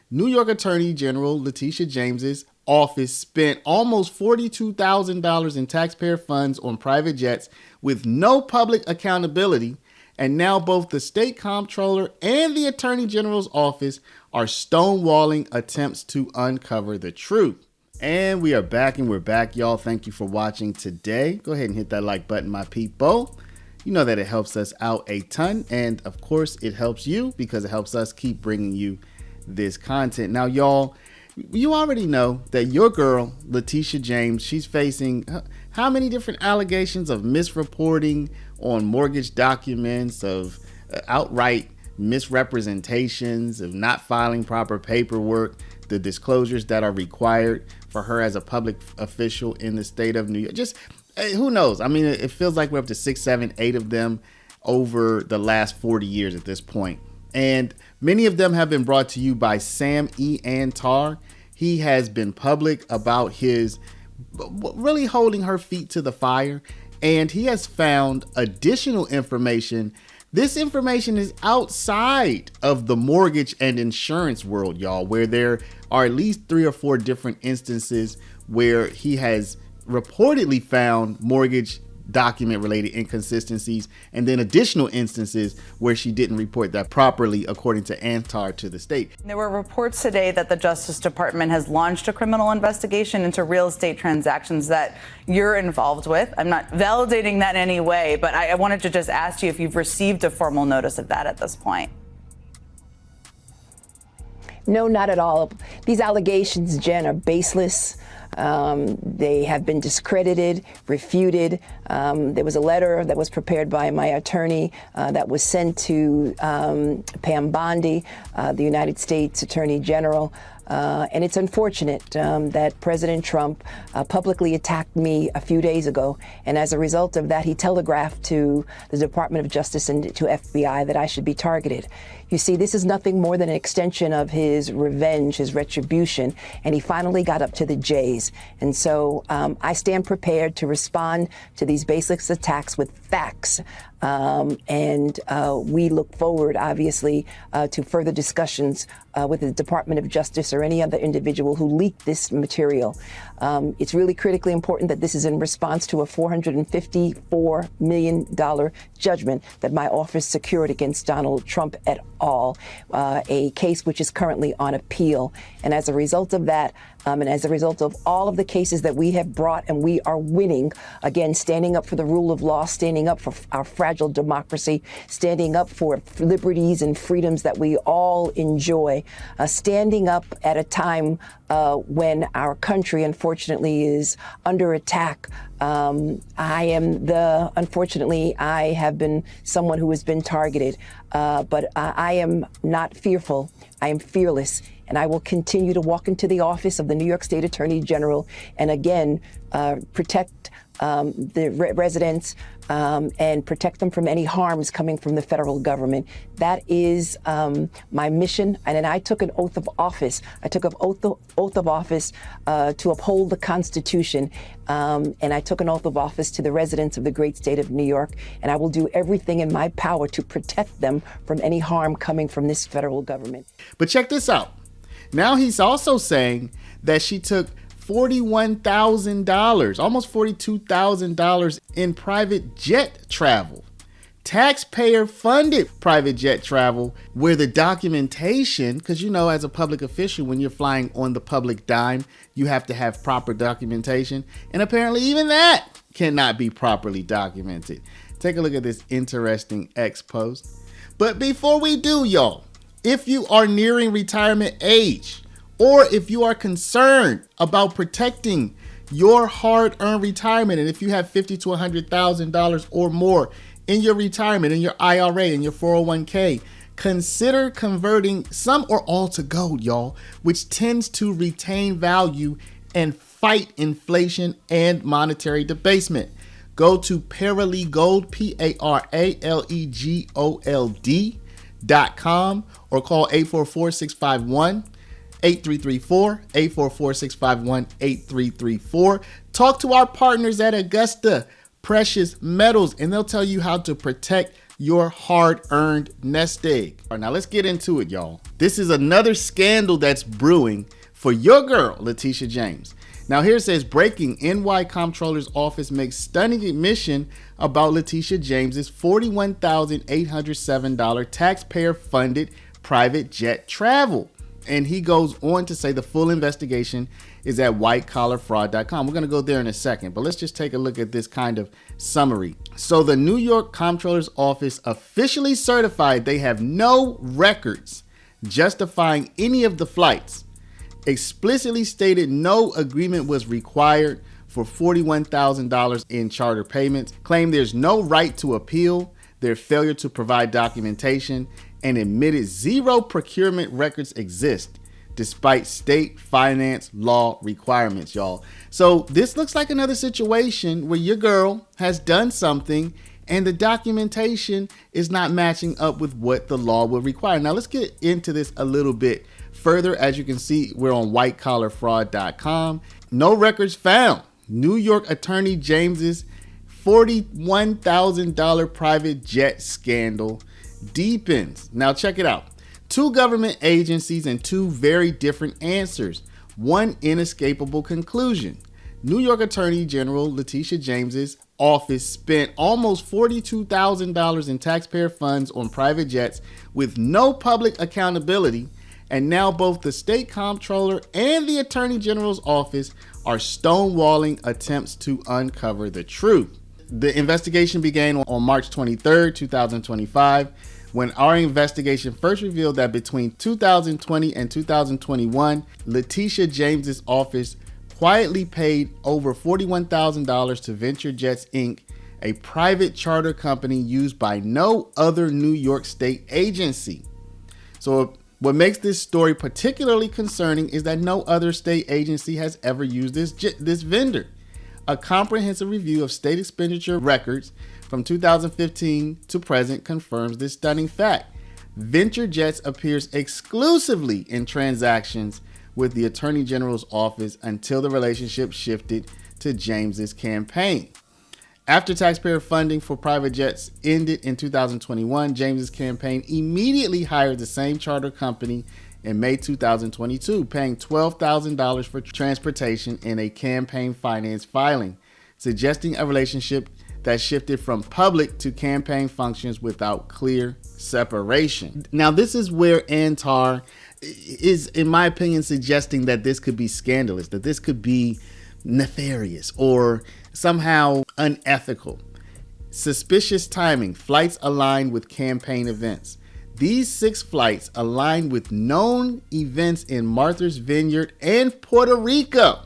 New York Attorney General Letitia James's office spent almost $42,000 in taxpayer funds on private jets with no public accountability. And now both the state comptroller and the attorney general's office are stonewalling attempts to uncover the truth. And we are back, and we're back, y'all. Thank you for watching today. Go ahead and hit that like button, my people. You know that it helps us out a ton. And of course, it helps you because it helps us keep bringing you this content. Now, y'all, you already know that your girl, Letitia James, she's facing how many different allegations of misreporting on mortgage documents, of outright misrepresentations, of not filing proper paperwork, the disclosures that are required for her as a public official in the state of New York. Just who knows? I mean, it feels like we're up to 6, 7, 8 of them over the last 40 years at this point. And many of them have been brought to you by Sam E. Antar. He has been public about his really holding her feet to the fire. And he has found additional information. This information is outside of the mortgage and insurance world, y'all, where there are at least 3 or 4 different instances where he has reportedly found mortgage document related inconsistencies, and then additional instances where she didn't report that properly, according to Antar, to the state. There were reports today that the Justice Department has launched a criminal investigation into real estate transactions that you're involved with. I'm not validating that in any way, but I wanted to just ask you if you've received a formal notice of that at this point. No, not at all. These allegations, Jen, are baseless. They have been discredited, refuted. There was a letter that was prepared by my attorney that was sent to Pam Bondi, the United States Attorney General. And it's unfortunate that President Trump publicly attacked me a few days ago. And as a result of that, he telegraphed to the Department of Justice and to FBI that I should be targeted. You see, this is nothing more than an extension of his revenge, his retribution, and he finally got up to the J's. And so I stand prepared to respond to these baseless attacks with facts. And we look forward, obviously, to further discussions with the Department of Justice or any other individual who leaked this material. It's really critically important that this is in response to a $454 million judgment that my office secured against Donald Trump et al., a case which is currently on appeal. And as a result of that, and as a result of all of the cases that we have brought and we are winning, again, standing up for the rule of law, standing up for our fragile democracy, standing up for liberties and freedoms that we all enjoy, standing up at a time when our country, unfortunately, is under attack. Unfortunately, I have been someone who has been targeted, but I am not fearful. I am fearless. And I will continue to walk into the office of the New York State Attorney General and again protect the residents and protect them from any harms coming from the federal government. That is my mission. And then I took an oath of office. I took an oath of office to uphold the Constitution. And I took an oath of office to the residents of the great state of New York. And I will do everything in my power to protect them from any harm coming from this federal government. But check this out. Now he's also saying that she took $41,000, almost $42,000 in private jet travel, taxpayer-funded private jet travel, where the documentation, because you know, as a public official, when you're flying on the public dime, you have to have proper documentation. And apparently even that cannot be properly documented. Take a look at this interesting X post. But before we do, y'all, if you are nearing retirement age, or if you are concerned about protecting your hard-earned retirement, and if you have $50,000 to $100,000 or more in your retirement, in your IRA, in your 401k, consider converting some or all to gold, y'all, which tends to retain value and fight inflation and monetary debasement. Go to Paralegold, PARALEGOLD.com, or call 844-651-8334, 844-651-8334. Talk to our partners at Augusta Precious Metals, and they'll tell you how to protect your hard-earned nest egg. All right, now let's get into it, y'all. This is another scandal that's brewing for your girl, Letitia James. Now here it says, breaking, NY Comptroller's office makes stunning admission about Letitia James's $41,807 taxpayer-funded private jet travel. And he goes on to say the full investigation is at whitecollarfraud.com. We're going to go there in a second, but let's just take a look at this kind of summary. So the New York Comptroller's office officially certified they have no records justifying any of the flights, explicitly stated no agreement was required for $41,000 in charter payments, claimed there's no right to appeal their failure to provide documentation, and admitted zero procurement records exist despite state finance law requirements, y'all. So this looks like another situation where your girl has done something and the documentation is not matching up with what the law would require. Now let's get into this a little bit further. As you can see, we're on whitecollarfraud.com. No records found. New York Attorney James's $41,000 private jet scandal deepens. Now check it out. Two government agencies and two very different answers. One inescapable conclusion. New York Attorney General Letitia James's office spent almost $42,000 in taxpayer funds on private jets with no public accountability, and now both the state comptroller and the Attorney General's office are stonewalling attempts to uncover the truth. The investigation began on March 23rd, 2025, when our investigation first revealed that between 2020 and 2021, Letitia James's office quietly paid over $41,000 to Venture Jets Inc., a private charter company used by no other New York State agency. So what makes this story particularly concerning is that no other state agency has ever used this vendor. A comprehensive review of state expenditure records from 2015 to present confirms this stunning fact. Venture Jets appears exclusively in transactions with the Attorney General's office until the relationship shifted to James's campaign. After taxpayer funding for private jets ended in 2021, James's campaign immediately hired the same charter company in May 2022, paying $12,000 for transportation in a campaign finance filing, suggesting a relationship that shifted from public to campaign functions without clear separation. Now, this is where Antar is, in my opinion, suggesting that this could be scandalous, that this could be nefarious or somehow unethical. Suspicious timing, flights aligned with campaign events. These 6 flights align with known events in Martha's Vineyard and Puerto Rico,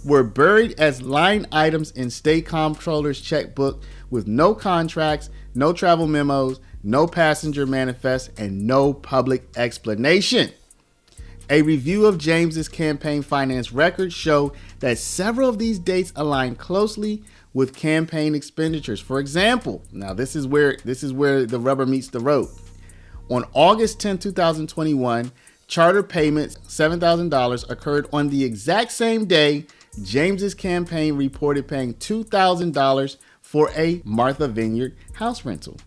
were buried as line items in state comptroller's checkbook with no contracts, no travel memos, no passenger manifest, and no public explanation. A review of James's campaign finance records show that several of these dates align closely with campaign expenditures. For example, now this is where the rubber meets the road. On August 10, 2021, charter payments, $7,000, occurred on the exact same day James's campaign reported paying $2,000 for a Martha Vineyard house rental.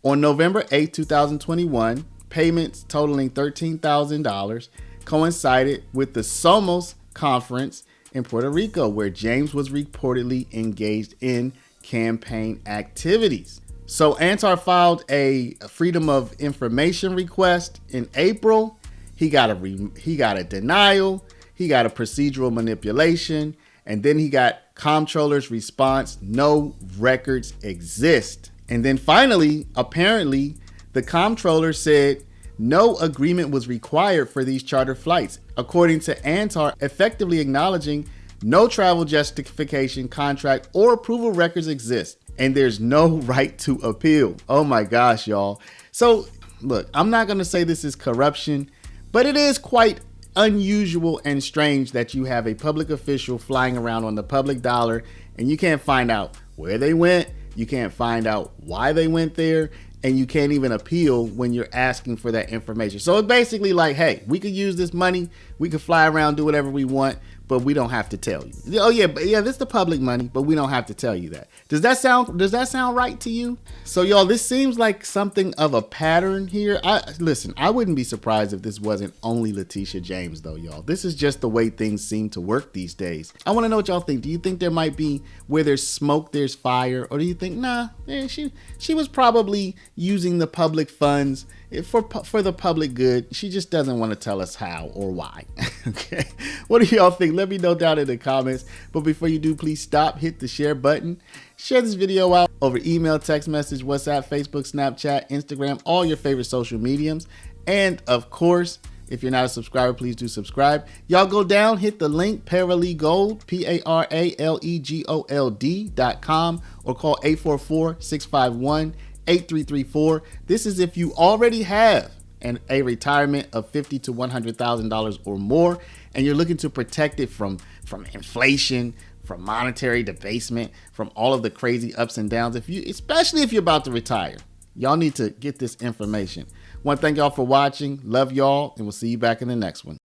On November 8, 2021, payments totaling $13,000 coincided with the Somos conference in Puerto Rico, where James was reportedly engaged in campaign activities. So Antar filed a Freedom of Information request in April. He got a denial. He got a procedural manipulation, and then he got comptroller's response: no records exist. And then finally, apparently, the comptroller said no agreement was required for these charter flights, according to Antar, effectively acknowledging no travel justification, contract, or approval records exist, and there's no right to appeal. Oh my gosh, y'all. So look, I'm not going to say this is corruption, but it is quite unusual and strange that you have a public official flying around on the public dollar and you can't find out where they went, you can't find out why they went there, and you can't even appeal when you're asking for that information. So it's basically like, hey, we could use this money, we could fly around, do whatever we want, but we don't have to tell you. Oh yeah, but yeah, this is the public money, but we don't have to tell you that. Does that sound right to you? So y'all, this seems like something of a pattern here. Listen, I wouldn't be surprised if this wasn't only Letitia James though, y'all. This is just the way things seem to work these days. I want to know what y'all think. Do you think there might be where there's smoke, there's fire, or do you think she was probably using the public funds for the public good? She just doesn't want to tell us how or why. Okay, what do y'all think? Let me know down in the comments. But before you do, please stop, hit the share button, share this video out over email, text message, WhatsApp, Facebook, Snapchat, Instagram, all your favorite social mediums. And of course, if you're not a subscriber, please do subscribe. Y'all go down, hit the link, Paralegold, PARALEGOLD.com, or call 844-651-8334. This is if you already have a retirement of $50,000 to $100,000 or more, and you're looking to protect it from inflation, from monetary debasement, from all of the crazy ups and downs. Especially if you're about to retire, y'all need to get this information. Want to thank y'all for watching. Love y'all, and we'll see you back in the next one.